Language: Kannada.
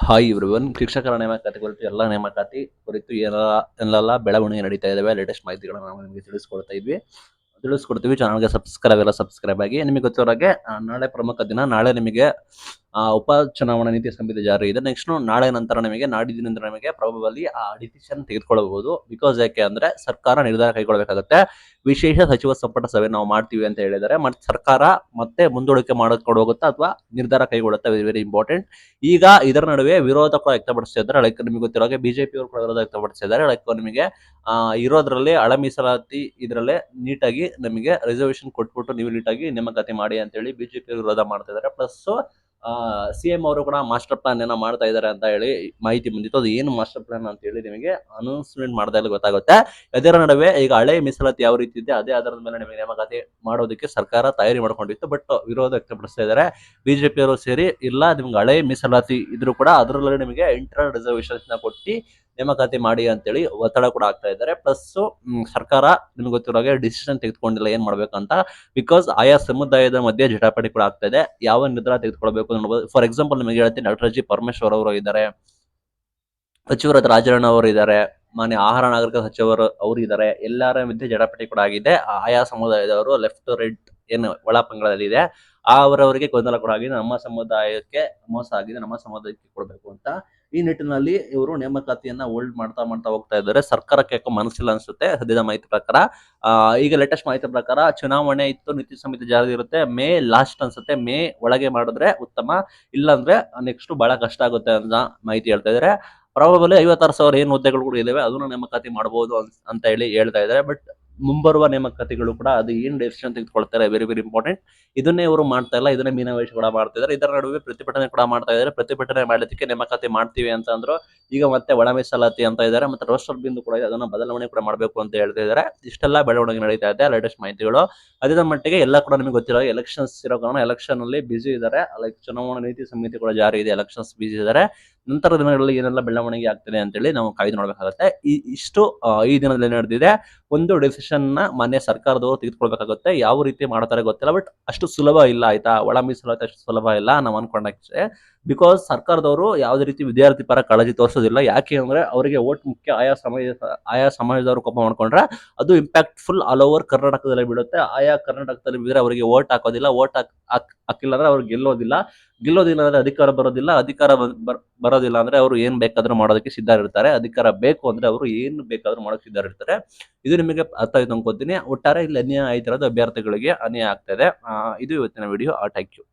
ಹಾಯ್ ಎವ್ರಿವನ್, ಶಿಕ್ಷಕರ ನೇಮಕಾತಿ ಕುರಿತು ಎಲ್ಲ ನೇಮಕಾತಿ ಕುರಿತು ಏನೆಲ್ಲ ಬೆಳವಣಿಗೆ ನಡೀತಾ ಇದಾವೆ, ಲೇಟೆಸ್ಟ್ ಮಾಹಿತಿಗಳನ್ನ ನಾವು ನಿಮಗೆ ತಿಳಿಸ್ಕೊಡ್ತೀವಿ. ಚಾನಲ್ಗೆ ಸಬ್ಸ್ಕ್ರೈಬ್ ಆಗಿ. ನಿಮಗೆ ಗೊತ್ತಿರೋಗೆ ನಾಳೆ ಪ್ರಮುಖ ದಿನ. ನಾಳೆ ನಿಮಗೆ ಉಪ ಚುನಾವಣಾ ನೀತಿ ಸಂಹಿತೆ ಜಾರಿ ಇದೆ. ನೆಕ್ಸ್ಟ್ ನಾಳೆ ನಂತರ ನಿಮಗೆ ನಾಡಿದ್ದಿನಿಂದ ನಮಗೆ ಪ್ರಾಬಬಲಿ ಆ ಡಿಸಿಷನ್ ತೆಗೆದುಕೊಳ್ಳಬಹುದು. ಬಿಕಾಸ್ ಯಾಕೆ ಅಂದ್ರೆ ಸರ್ಕಾರ ನಿರ್ಧಾರ ಕೈಗೊಳ್ಳಬೇಕಾಗುತ್ತೆ. ವಿಶೇಷ ಸಚಿವ ಸಂಪುಟ ಸಭೆ ನಾವು ಮಾಡ್ತೀವಿ ಅಂತ ಹೇಳಿದ್ದಾರೆ. ಮತ್ತೆ ಸರ್ಕಾರ ಮತ್ತೆ ಮುಂದೂಡಿಕೆ ಮಾಡೋದು ಹೋಗುತ್ತಾ ಅಥವಾ ನಿರ್ಧಾರ ಕೈಗೊಳ್ಳುತ್ತಾ, ವೆರಿ ವೆರಿ ಇಂಪಾರ್ಟೆಂಟ್. ಈಗ ಇದರ ನಡುವೆ ವಿರೋಧ ಕೂಡ ವ್ಯಕ್ತಪಡಿಸ್ತಾ ಇದ್ದಾರೆ. ಲೈಕ್ ನಿಮಗೆ ಗೊತ್ತಿರೋ ಬಿಜೆಪಿ ಅವರು ಕೂಡ ವಿರೋಧ ವ್ಯಕ್ತಪಡಿಸ್ತಾ ಇದ್ದಾರೆ. ಲೈಕ್ ನಿಮಗೆ ಇರೋದ್ರಲ್ಲಿ ಹಳೆ ಮೀಸಲಾತಿ ಇದ್ರಲ್ಲೇ ನೀಟಾಗಿ ನಮಗೆ ರಿಸರ್ವೇಶನ್ ಕೊಟ್ಬಿಟ್ಟು ನೀವು ನೀಟಾಗಿ ನೇಮಕಾತಿ ಮಾಡಿ ಅಂತ ಹೇಳಿ ಬಿಜೆಪಿ ವಿರೋಧ ಮಾಡ್ತಾ ಇದ್ದಾರೆ. ಪ್ಲಸ್ ಸಿಎಂ ಅವರು ಕೂಡ ಮಾಸ್ಟರ್ ಪ್ಲಾನ್ ಏನೋ ಮಾಡ್ತಾ ಇದ್ದಾರೆ ಅಂತ ಹೇಳಿ ಮಾಹಿತಿ ಬಂದಿತ್ತು. ಅದು ಏನು ಮಾಸ್ಟರ್ ಪ್ಲಾನ್ ಅಂತ ಹೇಳಿ ನಿಮಗೆ ಅನೌನ್ಸ್ಮೆಂಟ್ ಮಾಡ್ತಾ ಗೊತ್ತಾಗುತ್ತೆ. ಇದರ ನಡುವೆ ಈಗ ಹಳೆ ಮೀಸಲಾತಿ ಯಾವ ರೀತಿ ಇದೆ ಅದೇ ಆಧಾರದ ಮೇಲೆ ನಿಮಗೆ ನೇಮಕಾತಿ ಮಾಡೋದಕ್ಕೆ ಸರ್ಕಾರ ತಯಾರಿ ಮಾಡ್ಕೊಂಡಿತ್ತು. ಬಟ್ ವಿರೋಧ ವ್ಯಕ್ತಪಡಿಸ್ತಾ ಇದ್ದಾರೆ ಬಿಜೆಪಿ ಅವರು ಸೇರಿ. ಇಲ್ಲ, ನಿಮ್ಗೆ ಹಳೆ ಮೀಸಲಾತಿ ಇದ್ರೂ ಕೂಡ ಅದರಲ್ಲಿ ನಿಮಗೆ ಇಂಟರ್ನಲ್ ರಿಸರ್ವೇಶನ್ಸ್ ನ ಕೊಟ್ಟು ನೇಮಕಾತಿ ಮಾಡಿ ಅಂತೇಳಿ ಒತ್ತಡ ಕೂಡ ಆಗ್ತಾ ಇದ್ದಾರೆ. ಪ್ಲಸ್ ಸರ್ಕಾರ ನಿಮ್ಗೆ ಗೊತ್ತಿರೋ ಹಾಗೆ ಡಿಸಿಷನ್ ತೆಗೆದುಕೊಂಡಿಲ್ಲ ಏನ್ ಮಾಡ್ಬೇಕಂತ. ಬಿಕಾಸ್ ಆಯಾ ಸಮುದಾಯದ ಮಧ್ಯೆ ಜಟಾಪಟಿ ಕೂಡ ಆಗ್ತಾ ಇದೆ. ಯಾವ ನಿರ್ಧಾರ ತೆಗೆದುಕೊಳ್ಬೇಕು ಅನ್ನೋದು. ಫಾರ್ ಎಕ್ಸಾಂಪಲ್ ನಿಮಗೆ ಹೇಳ್ತೀನಿ, ಡಾಕ್ಟರ್ ಜಿ ಪರಮೇಶ್ವರ್ ಅವರು ಇದ್ದಾರೆ, ಸಚಿವರಾದ ರಾಜಣ್ಣ ಅವರು ಇದ್ದಾರೆ, ಮಾನ್ಯ ಆಹಾರ ನಾಗರಿಕ ಸಚಿವರು ಅವರು ಇದ್ದಾರೆ. ಎಲ್ಲರ ಮಧ್ಯೆ ಜಟಾಪಟಿ ಕೂಡ ಆಗಿದೆ. ಆಯಾ ಸಮುದಾಯದವರು ಲೆಫ್ಟ್ ರೈಟ್ ಏನು ಒಳಪಂಗಡದಲ್ಲಿ ಇದೆ ಅವರವರಿಗೆ ಗೊಂದಲ ಕೂಡ ಆಗಿದೆ. ನಮ್ಮ ಸಮುದಾಯಕ್ಕೆ ಮೋಸ ಆಗಿದೆ, ನಮ್ಮ ಸಮುದಾಯಕ್ಕೆ ಕೊಡಬೇಕು ಅಂತ ಈ ನಿಟ್ಟಿನಲ್ಲಿ ಇವರು ನೇಮಕಾತಿಯನ್ನ ಹೋಲ್ಡ್ ಮಾಡ್ತಾ ಹೋಗ್ತಾ ಇದ್ದಾರೆ. ಸರ್ಕಾರಕ್ಕೆ ಯಾಕೋ ಮನಸ್ಸಿಲ್ಲ ಅನ್ಸುತ್ತೆ ಸದ್ಯದ ಮಾಹಿತಿ ಪ್ರಕಾರ. ಈಗ ಲೇಟೆಸ್ಟ್ ಮಾಹಿತಿ ಪ್ರಕಾರ ಚುನಾವಣೆ ಇತ್ತು, ನೀತಿ ಸಂಹಿತೆ ಜಾರಿ ಇರುತ್ತೆ, ಮೇ ಲಾಸ್ಟ್ ಅನ್ಸುತ್ತೆ. ಮೇ ಒಳಗೆ ಮಾಡಿದ್ರೆ ಉತ್ತಮ, ಇಲ್ಲಾಂದ್ರೆ ನೆಕ್ಸ್ಟ್ ಬಹಳ ಕಷ್ಟ ಆಗುತ್ತೆ ಅಂತ ಮಾಹಿತಿ ಹೇಳ್ತಾ ಇದ್ದಾರೆ. ಪ್ರಾಬಬಲಿ 56,000 ಏನು ಹುದ್ದೆಗಳು ಕೂಡ ಇದಾವೆ ಅದನ್ನು ನೇಮಕಾತಿ ಮಾಡಬಹುದು ಅಂತ ಹೇಳಿ ಹೇಳ್ತಾ ಇದ್ದಾರೆ. ಬಟ್ ಮುಂಬರುವ ನೇಮಕಾತಿಗಳು ಕೂಡ ಅದು ಏನ್ ಡೆಸಿಷನ್ ತೆಗೆದುಕೊಳ್ತಾರೆ, ವೆರಿ ವೆರಿ ಇಂಪಾರ್ಟೆಂಟ್. ಇದನ್ನೇ ಇವರು ಮಾಡ್ತಾ ಇಲ್ಲ, ಇದನ್ನೇ ಮೀನಾವೇಶ ಕೂಡ ಮಾಡ್ತಾ ಇದ್ದಾರೆ. ಇದರ ನಡುವೆ ಪ್ರತಿಭಟನೆ ಕೂಡ ಮಾಡ್ತಾ ಇದ್ದಾರೆ. ಪ್ರತಿಭಟನೆ ಮಾಡೋದಕ್ಕೆ ನೇಮಕಾತಿ ಮಾಡ್ತೀವಿ ಅಂತ ಅಂದ್ರು. ಈಗ ಮತ್ತೆ ಒಳ ಮೀಸಲಾತಿ ಅಂತ ಇದ್ದಾರೆ. ಮತ್ತೆ ರೋಸ್ಟರ್ ಬಿಂದು ಕೂಡ ಇದೆ, ಅದನ್ನ ಬದಲಾವಣೆ ಕೂಡ ಮಾಡಬೇಕು ಅಂತ ಹೇಳ್ತಾ ಇದ್ದಾರೆ. ಇಷ್ಟೆಲ್ಲ ಬೆಳವಣಿಗೆ ನಡೀತಾ ಇದೆ, ಲೇಟೆಸ್ಟ್ ಮಾಹಿತಿಗಳು. ಅದೇ ಮಟ್ಟಿಗೆ ಎಲ್ಲ ಕೂಡ ನಿಮಗೆ ಗೊತ್ತಿರೋ ಎಲೆಕ್ಷನ್ಸ್ ಇರೋ ಕಾರಣ ಎಲೆಕ್ಷನ್ ಅಲ್ಲಿ ಬಿಸಿ ಇದ್ದಾರೆ. ಲೈಕ್ ಚುನಾವಣಾ ನೀತಿ ಸಂಹಿತೆ ಕೂಡ ಜಾರಿ ಇದೆ, ಎಲೆಕ್ಷನ್ಸ್ ಬಿಸಿ ಇದ್ದಾರೆ. ನಂತರ ದಿನಗಳಲ್ಲಿ ಏನೆಲ್ಲ ಬೆಳವಣಿಗೆ ಆಗ್ತದೆ ಅಂತೇಳಿ ನಾವು ಕಾಯ್ದು ನೋಡ್ಬೇಕಾಗುತ್ತೆ. ಇಷ್ಟು ಈ ದಿನದಲ್ಲಿ ನಡೆದಿದೆ. ಒಂದು ಡಿಸಿಷನ್ ನ ಮಾನ್ಯ ಸರ್ಕಾರದವರು ತೆಗೆದುಕೊಳ್ಬೇಕಾಗುತ್ತೆ. ಯಾವ ರೀತಿ ಮಾಡ್ತಾರೆ ಗೊತ್ತಿಲ್ಲ, ಬಟ್ ಅಷ್ಟು ಸುಲಭ ಇಲ್ಲ. ಆಯ್ತಾ, ಒಳ ಮೀಸಲಾತಿ ಅಷ್ಟು ಸುಲಭ ಇಲ್ಲ ನಾವು ಅನ್ಕೊಂಡಷ್ಟೇ. ಬಿಕಾಸ್ ಸರ್ಕಾರದವರು ಯಾವುದೇ ರೀತಿ ವಿದ್ಯಾರ್ಥಿ ಪರ ಕಾಳಜಿ ತೋರಿಸೋದಿಲ್ಲ. ಯಾಕೆ ಅಂದ್ರೆ ಅವರಿಗೆ ಓಟ್ ಮುಖ್ಯ. ಆಯಾ ಸಮಾಜದವರು ಕೋಪ ಮಾಡ್ಕೊಂಡ್ರೆ ಅದು ಇಂಪ್ಯಾಕ್ಟ್ಫುಲ್ ಆಲ್ ಓವರ್ ಕರ್ನಾಟಕದಲ್ಲಿ ಬೀಳುತ್ತೆ. ಆಯಾ ಕರ್ನಾಟಕದಲ್ಲಿ ಬಿದ್ದರೆ ಅವರಿಗೆ ಓಟ್ ಹಾಕೋದಿಲ್ಲ. ಓಟ್ ಹಾಕಿಲ್ಲ ಅಂದ್ರೆ ಅವ್ರಿಗೆ ಗೆಲ್ಲೋದಿಲ್ಲ ಅಂದ್ರೆ ಅಧಿಕಾರ ಬರೋದಿಲ್ಲ. ಬರೋದಿಲ್ಲ ಅಂದ್ರೆ ಅವರು ಏನ್ ಬೇಕಾದ್ರೂ ಮಾಡೋದಕ್ಕೆ ಸಿದ್ಧ ಇರ್ತಾರೆ. ಅಧಿಕಾರ ಬೇಕು ಅಂದ್ರೆ ಅವರು ಏನ್ ಬೇಕಾದ್ರೂ ಮಾಡೋಕೆ ಸಿದ್ಧ ಇರ್ತಾರೆ. ಇದು ನಿಮಗೆ ಅರ್ಥ ಆಯ್ತು ಅನ್ಕೋತೀನಿ. ಒಟ್ಟಾರೆ ಇಲ್ಲಿ ಅನ್ಯಾಯ ಆಯ್ತಿರೋದು ಅಭ್ಯರ್ಥಿಗಳಿಗೆ ಅನ್ಯಾಯ ಆಗ್ತಾ ಇದೆ. ಇದು ಇವತ್ತಿನ ವಿಡಿಯೋ. Thank you.